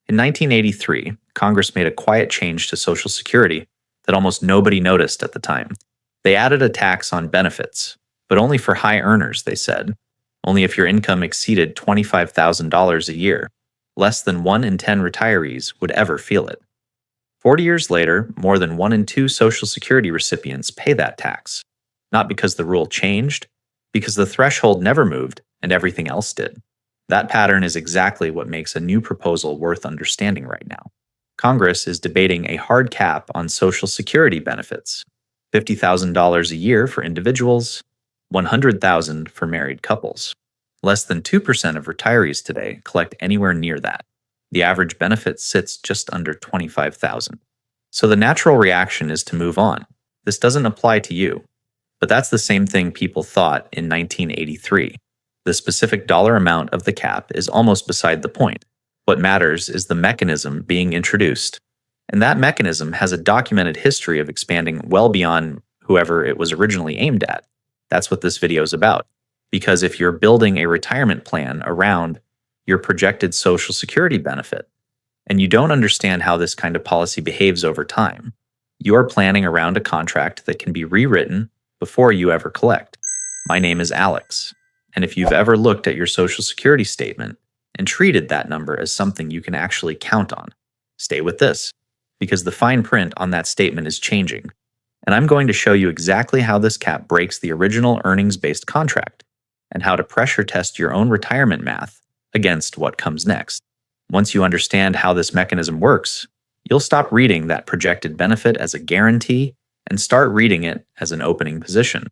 In 1983, Congress made a quiet change to Social Security that almost nobody noticed at the time. They added a tax on benefits, but only for high earners, they said. Only if your income exceeded $25,000 a year. Less than 1 in 10 retirees would ever feel it. 40 years later, more than 1 in 2 Social Security recipients pay that tax. Not because the rule changed, because the threshold never moved and everything else did. That pattern is exactly what makes a new proposal worth understanding right now. Congress is debating a hard cap on Social Security benefits, $50,000 a year for individuals, $100,000 for married couples. Less than 2% of retirees today collect anywhere near that. The average benefit sits just under $25,000. So the natural reaction is to move on. This doesn't apply to you. But that's the same thing people thought in 1983. The specific dollar amount of the cap is almost beside the point. What matters is the mechanism being introduced. And that mechanism has a documented history of expanding well beyond whoever it was originally aimed at. That's what this video is about. Because if you're building a retirement plan around your projected Social Security benefit, and you don't understand how this kind of policy behaves over time, you are planning around a contract that can be rewritten before you ever collect. My name is Alex, and if you've ever looked at your Social Security statement and treated that number as something you can actually count on, stay with this, because the fine print on that statement is changing. And I'm going to show you exactly how this cap breaks the original earnings-based contract, and how to pressure test your own retirement math against what comes next. Once you understand how this mechanism works, you'll stop reading that projected benefit as a guarantee and start reading it as an opening position.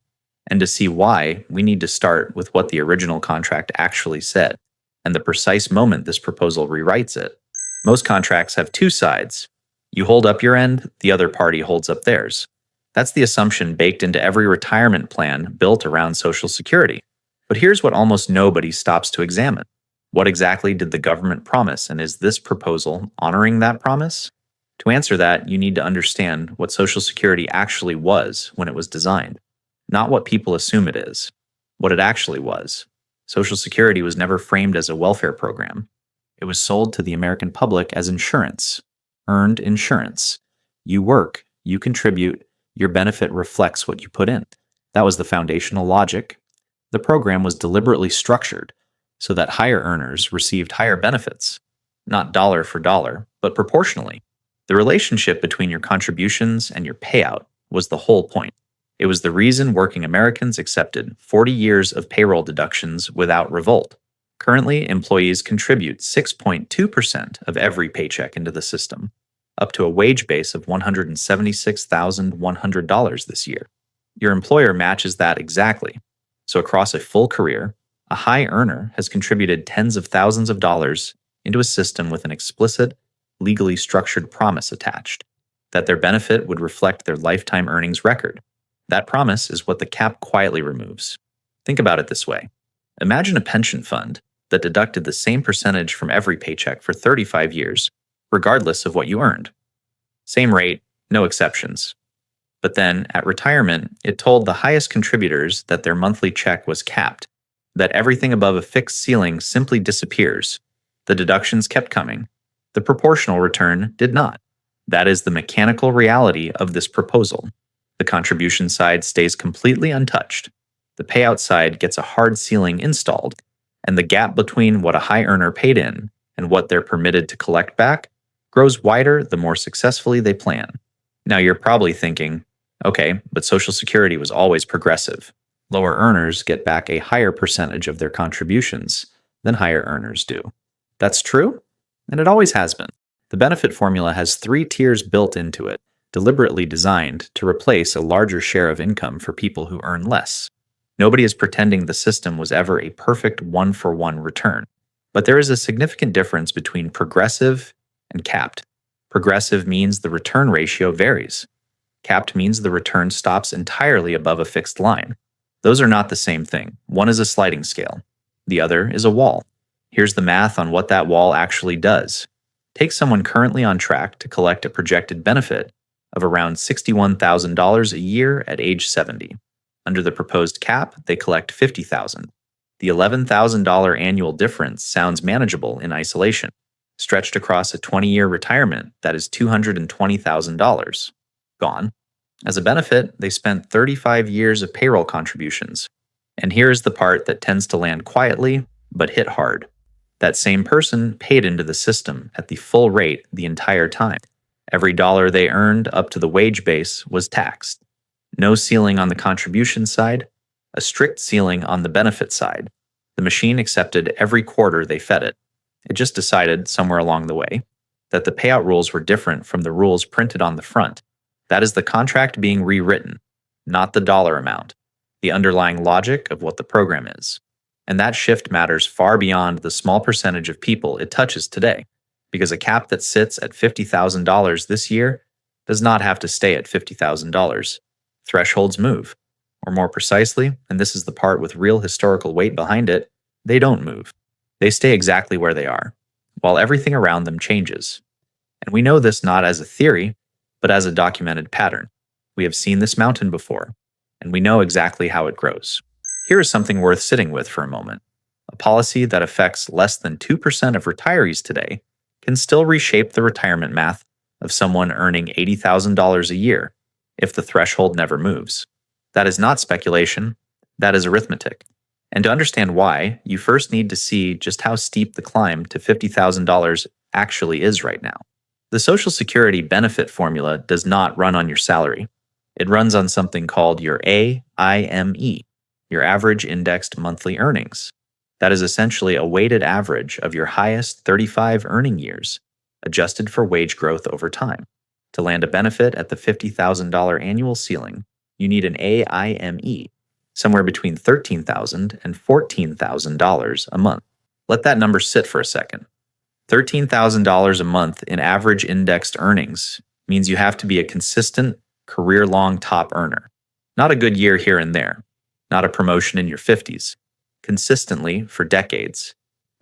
And to see why, we need to start with what the original contract actually said, and the precise moment this proposal rewrites it. Most contracts have 2 sides. You hold up your end, the other party holds up theirs. That's the assumption baked into every retirement plan built around Social Security. But here's what almost nobody stops to examine. What exactly did the government promise, and is this proposal honoring that promise? To answer that, you need to understand what Social Security actually was when it was designed, not what people assume it is, what it actually was. Social Security was never framed as a welfare program. It was sold to the American public as insurance, earned insurance. You work, you contribute, your benefit reflects what you put in. That was the foundational logic. The program was deliberately structured so that higher earners received higher benefits, not dollar for dollar, but proportionally. The relationship between your contributions and your payout was the whole point. It was the reason working Americans accepted 40 years of payroll deductions without revolt. Currently, employees contribute 6.2% of every paycheck into the system, up to a wage base of $176,100 this year. Your employer matches that exactly. So across a full career, a high earner has contributed tens of thousands of dollars into a system with an explicit, legally structured promise attached, that their benefit would reflect their lifetime earnings record. That promise is what the cap quietly removes. Think about it this way. Imagine a pension fund that deducted the same percentage from every paycheck for 35 years, regardless of what you earned. Same rate, no exceptions. But then, at retirement, it told the highest contributors that their monthly check was capped, that everything above a fixed ceiling simply disappears. The deductions kept coming. The proportional return did not. That is the mechanical reality of this proposal. The contribution side stays completely untouched. The payout side gets a hard ceiling installed, and the gap between what a high earner paid in and what they're permitted to collect back grows wider the more successfully they plan. Now you're probably thinking, okay, but Social Security was always progressive. Lower earners get back a higher percentage of their contributions than higher earners do. That's true, and it always has been. The benefit formula has 3 tiers built into it, deliberately designed to replace a larger share of income for people who earn less. Nobody is pretending the system was ever a perfect one-for-one return, but there is a significant difference between progressive and capped. Progressive means the return ratio varies. Capped means the return stops entirely above a fixed line. Those are not the same thing. One is a sliding scale. The other is a wall. Here's the math on what that wall actually does. Take someone currently on track to collect a projected benefit of around $61,000 a year at age 70. Under the proposed cap, they collect $50,000. The $11,000 annual difference sounds manageable in isolation. stretched across a 20-year retirement that is $220,000. Gone. As a benefit, they spent 35 years of payroll contributions. And here is the part that tends to land quietly, but hit hard. That same person paid into the system at the full rate the entire time. Every dollar they earned up to the wage base was taxed. No ceiling on the contribution side, a strict ceiling on the benefit side. The machine accepted every quarter they fed it. It just decided, somewhere along the way, that the payout rules were different from the rules printed on the front. That is the contract being rewritten, not the dollar amount, the underlying logic of what the program is. And that shift matters far beyond the small percentage of people it touches today, because a cap that sits at $50,000 this year does not have to stay at $50,000. Thresholds move. Or more precisely, and this is the part with real historical weight behind it, they don't move. They stay exactly where they are, while everything around them changes. And we know this not as a theory, but as a documented pattern. We have seen this mountain before, and we know exactly how it grows. Here is something worth sitting with for a moment. A policy that affects less than 2% of retirees today can still reshape the retirement math of someone earning $80,000 a year if the threshold never moves. That is not speculation, that is arithmetic. And to understand why, you first need to see just how steep the climb to $50,000 actually is right now. The Social Security benefit formula does not run on your salary. It runs on something called your AIME, your average indexed monthly earnings. That is essentially a weighted average of your highest 35 earning years, adjusted for wage growth over time. To land a benefit at the $50,000 annual ceiling, you need an AIME, somewhere between $13,000 and $14,000 a month. Let that number sit for a second. $13,000 a month in average indexed earnings means you have to be a consistent, career-long top earner. Not a good year here and there, not a promotion in your 50s. Consistently for decades,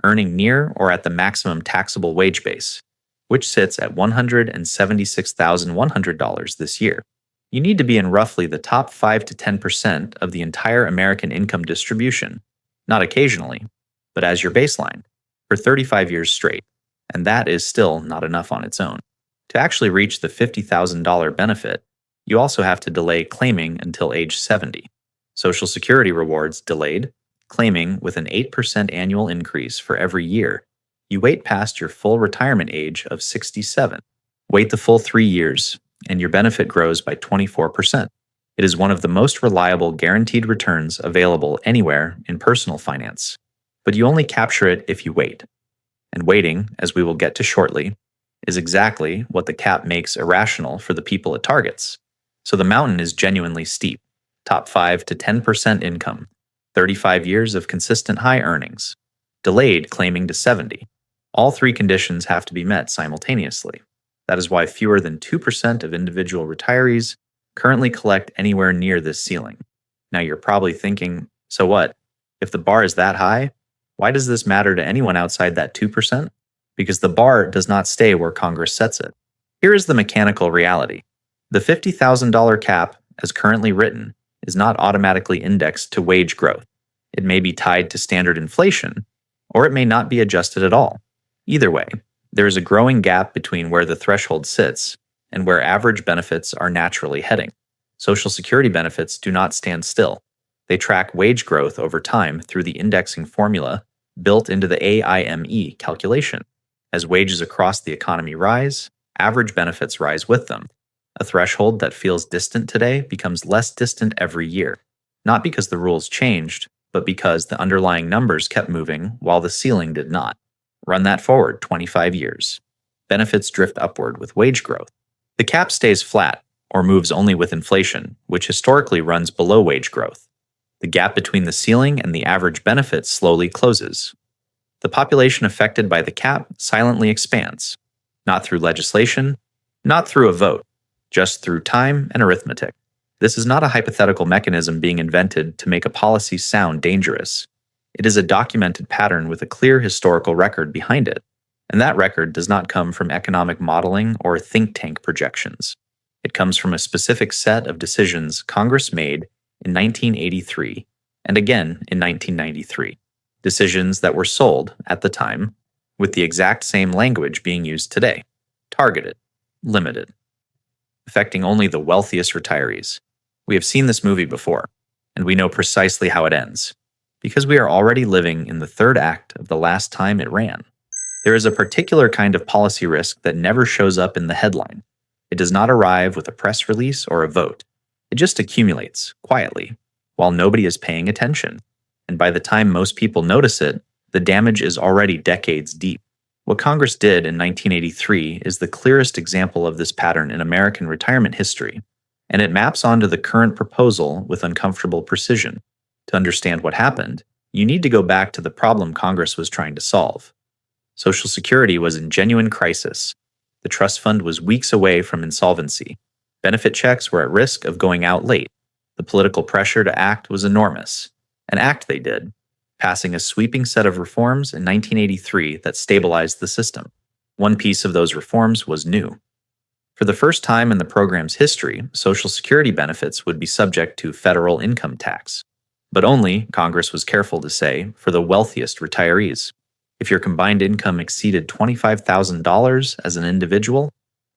earning near or at the maximum taxable wage base, which sits at $176,100 this year. You need to be in roughly the top 5 to 10% of the entire American income distribution, not occasionally, but as your baseline, for 35 years straight, and that is still not enough on its own. To actually reach the $50,000 benefit, you also have to delay claiming until age 70. Social Security rewards delayed, claiming with an 8% annual increase for every year. You wait past your full retirement age of 67. Wait the full 3 years, and your benefit grows by 24%. It is one of the most reliable guaranteed returns available anywhere in personal finance. But you only capture it if you wait. And waiting, as we will get to shortly, is exactly what the cap makes irrational for the people it targets. So the mountain is genuinely steep. Top 5 to 10% income, 35 years of consistent high earnings, delayed claiming to 70. All three conditions have to be met simultaneously. That is why fewer than 2% of individual retirees currently collect anywhere near this ceiling. Now you're probably thinking, so what? If the bar is that high, why does this matter to anyone outside that 2%? Because the bar does not stay where Congress sets it. Here is the mechanical reality. The $50,000 cap, as currently written, is not automatically indexed to wage growth. It may be tied to standard inflation, or it may not be adjusted at all. Either way, there is a growing gap between where the threshold sits and where average benefits are naturally heading. Social Security benefits do not stand still. They track wage growth over time through the indexing formula built into the AIME calculation. As wages across the economy rise, average benefits rise with them. A threshold that feels distant today becomes less distant every year, not because the rules changed, but because the underlying numbers kept moving while the ceiling did not. Run that forward 25 years. Benefits drift upward with wage growth. The cap stays flat, or moves only with inflation, which historically runs below wage growth. The gap between the ceiling and the average benefit slowly closes. The population affected by the cap silently expands, not through legislation, not through a vote, just through time and arithmetic. This is not a hypothetical mechanism being invented to make a policy sound dangerous. It is a documented pattern with a clear historical record behind it, and that record does not come from economic modeling or think tank projections. It comes from a specific set of decisions Congress made in 1983 and again in 1993. Decisions that were sold, at the time, with the exact same language being used today: targeted, limited, affecting only the wealthiest retirees. We have seen this movie before, and we know precisely how it ends, because we are already living in the third act of the last time it ran. There is a particular kind of policy risk that never shows up in the headline. It does not arrive with a press release or a vote. It just accumulates, quietly, while nobody is paying attention. And by the time most people notice it, the damage is already decades deep. What Congress did in 1983 is the clearest example of this pattern in American retirement history, and it maps onto the current proposal with uncomfortable precision. To understand what happened, you need to go back to the problem Congress was trying to solve. Social Security was in genuine crisis. The trust fund was weeks away from insolvency. Benefit checks were at risk of going out late. The political pressure to act was enormous. And act they did, passing a sweeping set of reforms in 1983 that stabilized the system. One piece of those reforms was new. For the first time in the program's history, Social Security benefits would be subject to federal income tax. But only, Congress was careful to say, for the wealthiest retirees. If your combined income exceeded $25,000 as an individual,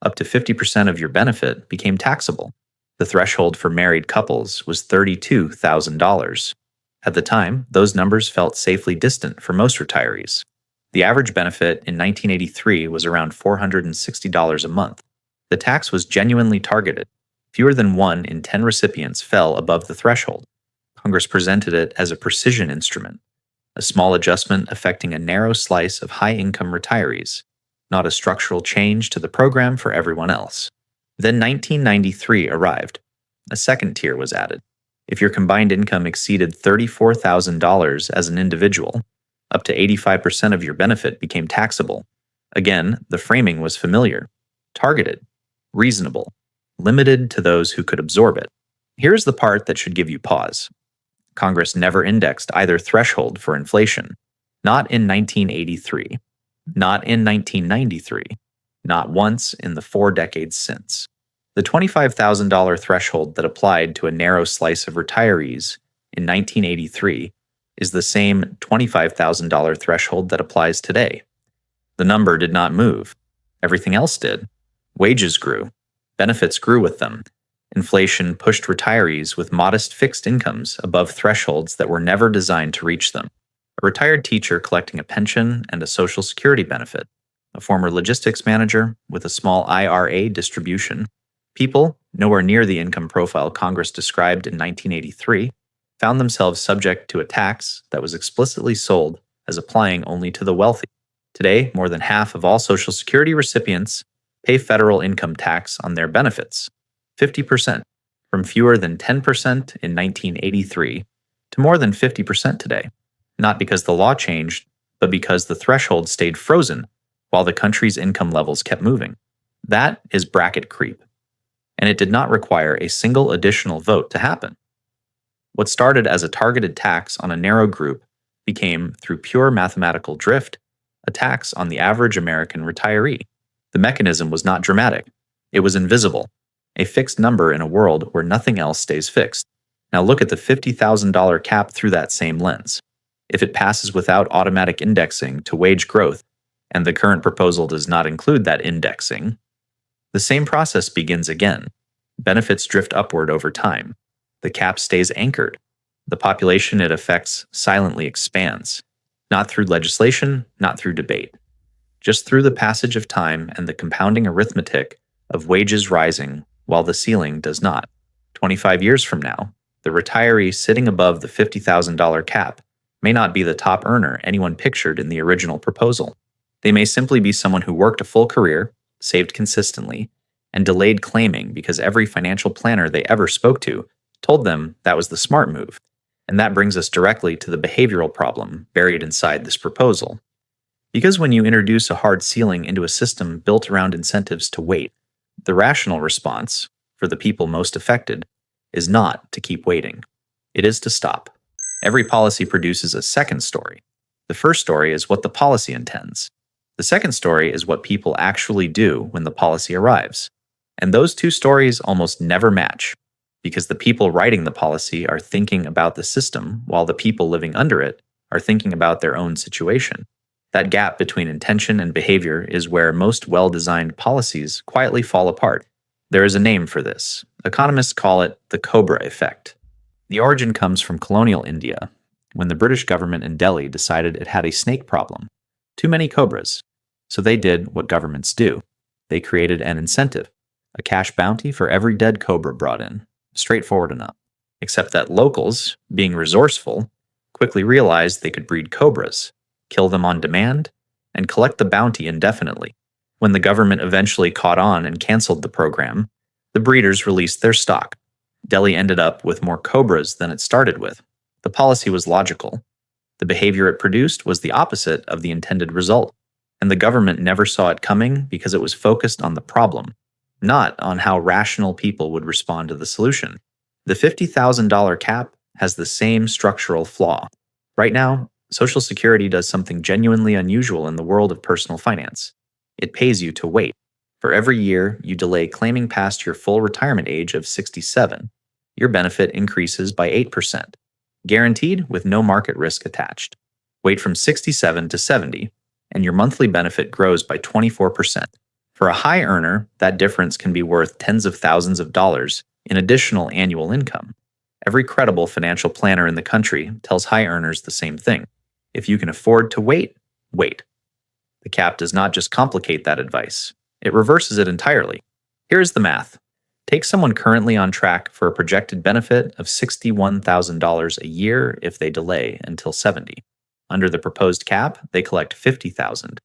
up to 50% of your benefit became taxable. The threshold for married couples was $32,000. At the time, those numbers felt safely distant for most retirees. The average benefit in 1983 was around $460 a month. The tax was genuinely targeted. Fewer than 1 in 10 recipients fell above the threshold. Congress presented it as a precision instrument, a small adjustment affecting a narrow slice of high-income retirees, not a structural change to the program for everyone else. Then 1993 arrived. A second tier was added. If your combined income exceeded $34,000 as an individual, up to 85% of your benefit became taxable. Again, the framing was familiar: targeted, reasonable, limited to those who could absorb it. Here's the part that should give you pause. Congress never indexed either threshold for inflation. Not in 1983. Not in 1993. Not once in the 4 decades since. The $25,000 threshold that applied to a narrow slice of retirees in 1983 is the same $25,000 threshold that applies today. The number did not move. Everything else did. Wages grew. Benefits grew with them. Inflation pushed retirees with modest fixed incomes above thresholds that were never designed to reach them. A retired teacher collecting a pension and a Social Security benefit. A former logistics manager with a small IRA distribution. People, nowhere near the income profile Congress described in 1983, found themselves subject to a tax that was explicitly sold as applying only to the wealthy. Today, more than half of all Social Security recipients pay federal income tax on their benefits, 50%, from fewer than 10% in 1983 to more than 50% today, not because the law changed, but because the threshold stayed frozen while the country's income levels kept moving. That is bracket creep. And it did not require a single additional vote to happen. What started as a targeted tax on a narrow group became, through pure mathematical drift, a tax on the average American retiree. The mechanism was not dramatic. It was invisible, a fixed number in a world where nothing else stays fixed. Now look at the $50,000 cap through that same lens. If it passes without automatic indexing to wage growth, and the current proposal does not include that indexing, the same process begins again. Benefits drift upward over time. The cap stays anchored. The population it affects silently expands, not through legislation, not through debate, just through the passage of time and the compounding arithmetic of wages rising while the ceiling does not. 25 years from now, the retiree sitting above the $50,000 cap may not be the top earner anyone pictured in the original proposal. They may simply be someone who worked a full career, saved consistently, and delayed claiming because every financial planner they ever spoke to told them that was the smart move. And that brings us directly to the behavioral problem buried inside this proposal. Because when you introduce a hard ceiling into a system built around incentives to wait, the rational response, for the people most affected, is not to keep waiting. It is to stop. Every policy produces a second story. The first story is what the policy intends. The second story is what people actually do when the policy arrives. And those two stories almost never match, because the people writing the policy are thinking about the system while the people living under it are thinking about their own situation. That gap between intention and behavior is where most well-designed policies quietly fall apart. There is a name for this. Economists call it the Cobra Effect. The origin comes from colonial India, when the British government in Delhi decided it had a snake problem. Too many cobras. So they did what governments do. They created an incentive, a cash bounty for every dead cobra brought in. Straightforward enough. Except that locals, being resourceful, quickly realized they could breed cobras, kill them on demand, and collect the bounty indefinitely. When the government eventually caught on and canceled the program, the breeders released their stock. Delhi ended up with more cobras than it started with. The policy was logical. The behavior it produced was the opposite of the intended result, and the government never saw it coming because it was focused on the problem, not on how rational people would respond to the solution. The $50,000 cap has the same structural flaw. Right now, Social Security does something genuinely unusual in the world of personal finance. It pays you to wait. For every year you delay claiming past your full retirement age of 67, your benefit increases by 8%, guaranteed with no market risk attached. Wait from 67 to 70, and your monthly benefit grows by 24%. For a high earner, that difference can be worth tens of thousands of dollars in additional annual income. Every credible financial planner in the country tells high earners the same thing. If you can afford to wait, wait. The cap does not just complicate that advice, it reverses it entirely. Here is the math. Take someone currently on track for a projected benefit of $61,000 a year if they delay until 70. Under the proposed cap, they collect $50,000.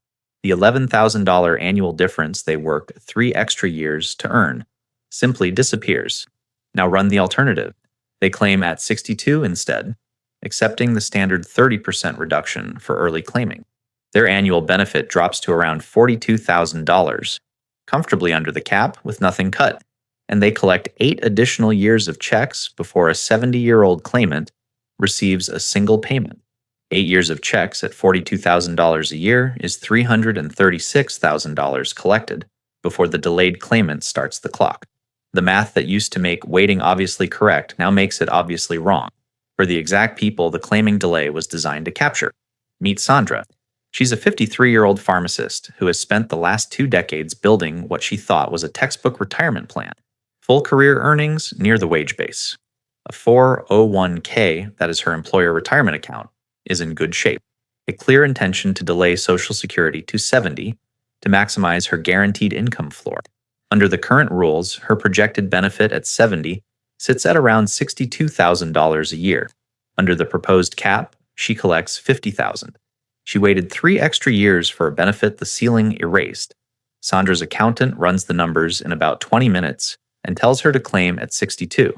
The $11,000 annual difference they worked 3 extra years to earn simply disappears. Now run the alternative. They claim at 62 instead, accepting the standard 30% reduction for early claiming. Their annual benefit drops to around $42,000, comfortably under the cap with nothing cut, and they collect 8 additional years of checks before a 70-year-old claimant receives a single payment. 8 years of checks at $42,000 a year is $336,000 collected before the delayed claimant starts the clock. The math that used to make waiting obviously correct now makes it obviously wrong, for the exact people the claiming delay was designed to capture. Meet Sandra. She's a 53-year-old pharmacist who has spent the last 2 decades building what she thought was a textbook retirement plan. Full career earnings near the wage base. A 401k, that is her employer retirement account, is in good shape. A clear intention to delay Social Security to 70 to maximize her guaranteed income floor. Under the current rules, her projected benefit at 70 sits at around $62,000 a year. Under the proposed cap, she collects $50,000. She waited 3 extra years for a benefit the ceiling erased. Sandra's accountant runs the numbers in about 20 minutes and tells her to claim at 62.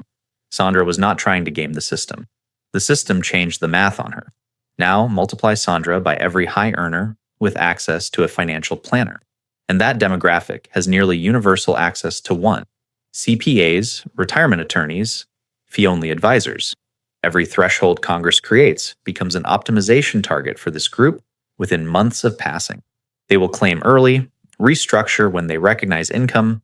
Sandra was not trying to game the system. The system changed the math on her. Now multiply Sandra by every high earner with access to a financial planner. And that demographic has nearly universal access to one: CPAs, retirement attorneys, fee-only advisors. Every threshold Congress creates becomes an optimization target for this group within months of passing. They will claim early, restructure when they recognize income,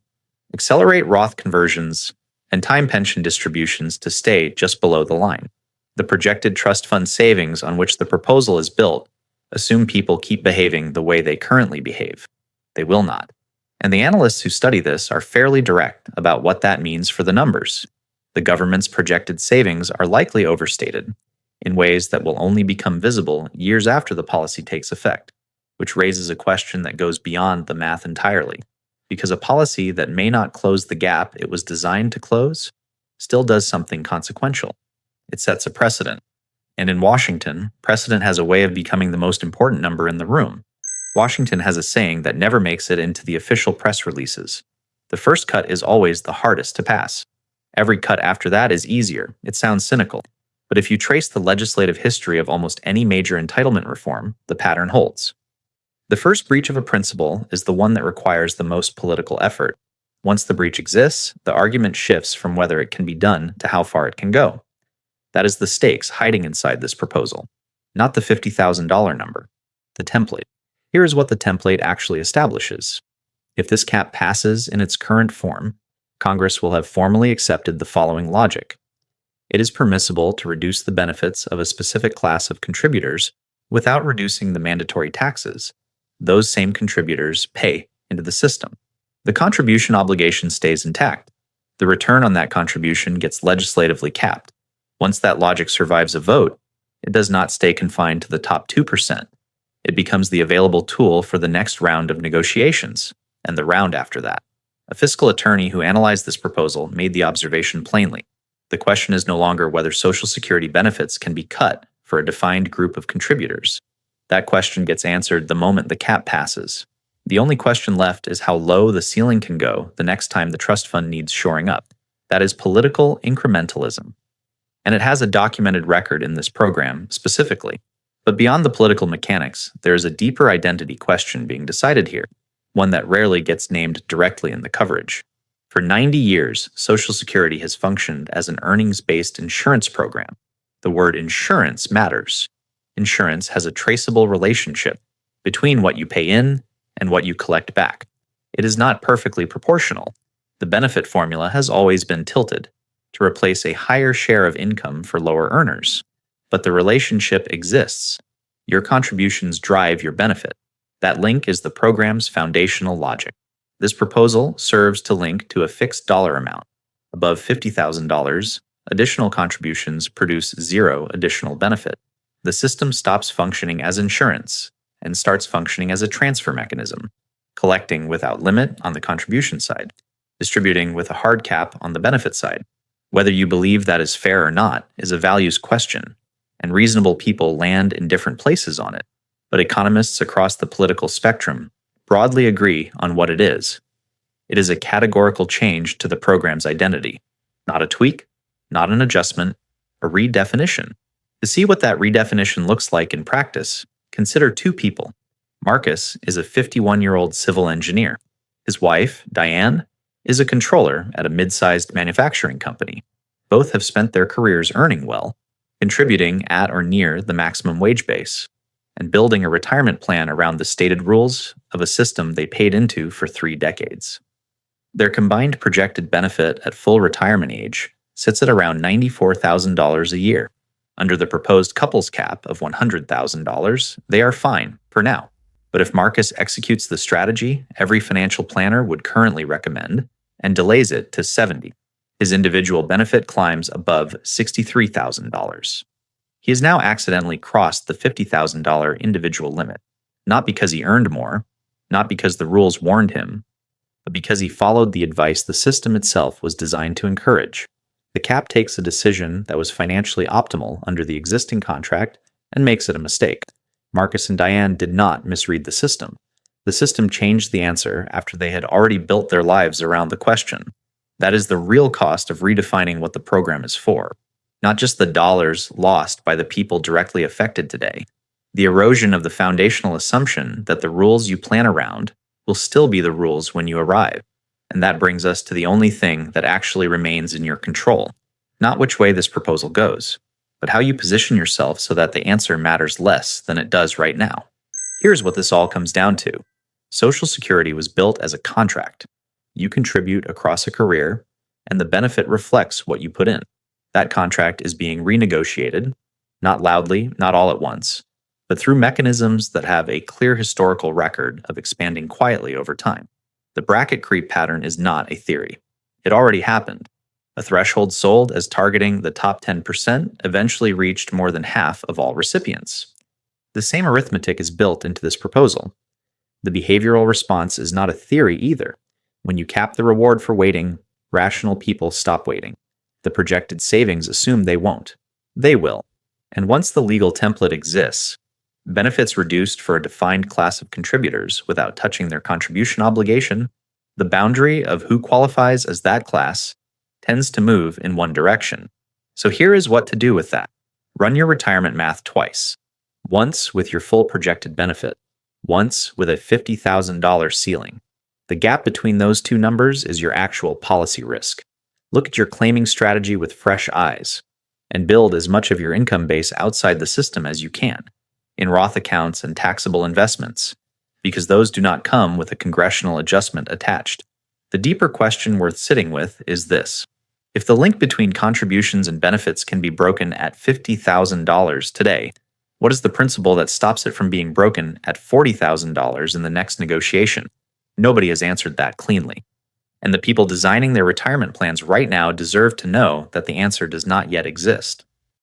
accelerate Roth conversions, and time pension distributions to stay just below the line. The projected trust fund savings on which the proposal is built assume people keep behaving the way they currently behave. They will not. And the analysts who study this are fairly direct about what that means for the numbers. The government's projected savings are likely overstated in ways that will only become visible years after the policy takes effect, which raises a question that goes beyond the math entirely, because a policy that may not close the gap it was designed to close still does something consequential. It sets a precedent. And in Washington, precedent has a way of becoming the most important number in the room. Washington has a saying that never makes it into the official press releases. The first cut is always the hardest to pass. Every cut after that is easier. It sounds cynical. But if you trace the legislative history of almost any major entitlement reform, the pattern holds. The first breach of a principle is the one that requires the most political effort. Once the breach exists, the argument shifts from whether it can be done to how far it can go. That is the stakes hiding inside this proposal, not the $50,000 number, the template. Here is what the template actually establishes. If this cap passes in its current form, Congress will have formally accepted the following logic. It is permissible to reduce the benefits of a specific class of contributors without reducing the mandatory taxes those same contributors pay into the system. The contribution obligation stays intact. The return on that contribution gets legislatively capped. Once that logic survives a vote, it does not stay confined to the top 2%. It becomes the available tool for the next round of negotiations, and the round after that. A fiscal attorney who analyzed this proposal made the observation plainly. The question is no longer whether Social Security benefits can be cut for a defined group of contributors. That question gets answered the moment the cap passes. The only question left is how low the ceiling can go the next time the trust fund needs shoring up. That is political incrementalism. And it has a documented record in this program specifically. But beyond the political mechanics, there is a deeper identity question being decided here, one that rarely gets named directly in the coverage. For 90 years, Social Security has functioned as an earnings-based insurance program. The word insurance matters. Insurance has a traceable relationship between what you pay in and what you collect back. It is not perfectly proportional. The benefit formula has always been tilted to replace a higher share of income for lower earners. But the relationship exists. Your contributions drive your benefit. That link is the program's foundational logic. This proposal serves to link to a fixed dollar amount. Above $50,000, additional contributions produce zero additional benefit. The system stops functioning as insurance and starts functioning as a transfer mechanism, collecting without limit on the contribution side, distributing with a hard cap on the benefit side. Whether you believe that is fair or not is a values question, and reasonable people land in different places on it. But economists across the political spectrum broadly agree on what it is. It is a categorical change to the program's identity, not a tweak, not an adjustment, a redefinition. To see what that redefinition looks like in practice, consider two people. Marcus is a 51-year-old civil engineer. His wife, Diane, is a controller at a mid-sized manufacturing company. Both have spent their careers earning well, contributing at or near the maximum wage base, and building a retirement plan around the stated rules of a system they paid into for 3 decades. Their combined projected benefit at full retirement age sits at around $94,000 a year. Under the proposed couples cap of $100,000, they are fine for now. But if Marcus executes the strategy every financial planner would currently recommend and delays it to $70,000, his individual benefit climbs above $63,000. He has now accidentally crossed the $50,000 individual limit, not because he earned more, not because the rules warned him, but because he followed the advice the system itself was designed to encourage. The cap takes a decision that was financially optimal under the existing contract and makes it a mistake. Marcus and Diane did not misread the system. The system changed the answer after they had already built their lives around the question. That is the real cost of redefining what the program is for, not just the dollars lost by the people directly affected today. The erosion of the foundational assumption that the rules you plan around will still be the rules when you arrive. And that brings us to the only thing that actually remains in your control, not which way this proposal goes, but how you position yourself so that the answer matters less than it does right now. Here's what this all comes down to. Social Security was built as a contract. You contribute across a career, and the benefit reflects what you put in. That contract is being renegotiated, not loudly, not all at once, but through mechanisms that have a clear historical record of expanding quietly over time. The bracket creep pattern is not a theory. It already happened. A threshold sold as targeting the top 10% eventually reached more than half of all recipients. The same arithmetic is built into this proposal. The behavioral response is not a theory either. When you cap the reward for waiting, rational people stop waiting. The projected savings assume they won't. They will. And once the legal template exists, benefits reduced for a defined class of contributors without touching their contribution obligation, the boundary of who qualifies as that class tends to move in one direction. So here is what to do with that. Run your retirement math twice. Once with your full projected benefit. Once with a $50,000 ceiling. The gap between those two numbers is your actual policy risk. Look at your claiming strategy with fresh eyes, and build as much of your income base outside the system as you can, in Roth accounts and taxable investments, because those do not come with a congressional adjustment attached. The deeper question worth sitting with is this. If the link between contributions and benefits can be broken at $50,000 today, What is the principle that stops it from being broken at $40,000 in the next negotiation? Nobody has answered that cleanly. And the people designing their retirement plans right now deserve to know that the answer does not yet exist.